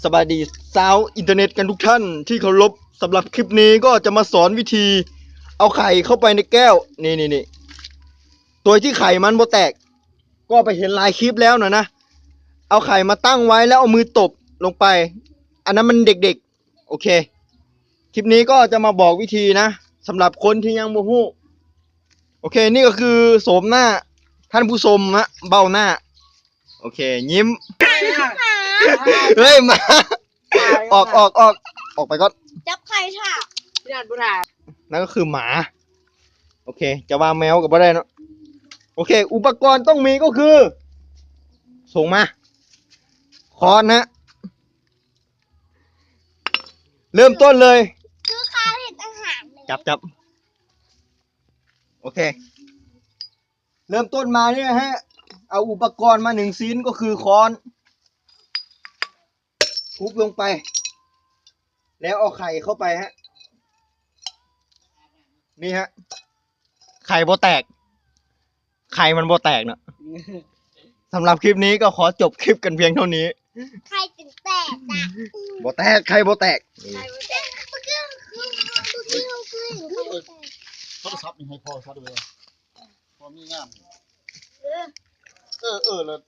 สบายดีสาวอินเทอร์เน็ตกันทุกท่านที่เคารพสำหรับคลิปนี้ก็จะมาสอนวิธีเอาไข่เข้าไปในแก้วนี่ตัวที่ไข่มันบ่แตกก็ไปเห็นหลายคลิปแล้วนะเอาไข่มาตั้งไว้แล้วเอามือตบลงไปอันนั้นมันเด็กๆโอเคคลิปนี้ก็จะมาบอกวิธีนะสำหรับคนที่ยังบ่ฮู้โอเคนี่ก็คือโฉมหน้าท่านผู้ชมฮะเบ้าหน้าโอเคยิ้มเฮ้ยมาออกไปก็ จับใครค่ะพี่นันบุรานั่นก็คือหมาโอเคจะว่าแมวกับบ่ได้เนาะโอเคอุปกรณ์ต้องมีก็คือส่งมาค้อนนะเริ่มต้นเลยคือข้าวเห็ดอาหารจับโอเคเริ่มต้นมาเนี่ยฮะเอาอุปกรณ์มา1ชิ้นก็คือค้อนทุบลงไปแล้วเอาไข่เข้าไปฮะนี่ฮะไข่บ่แตกไข่มันบ่แตกเนาะสำหรับคลิปนี้ก็ขอจบคลิปกันเพียงเท่านี้ไข่ถึงแตกนะบ่แตกไข่บ่แตกไข่บ่แตกเมื่อกี้เราคือเห็นไข่แตกโทรศัพท์นี่ให้พ่อซัดเลยพอมีงามแล้ว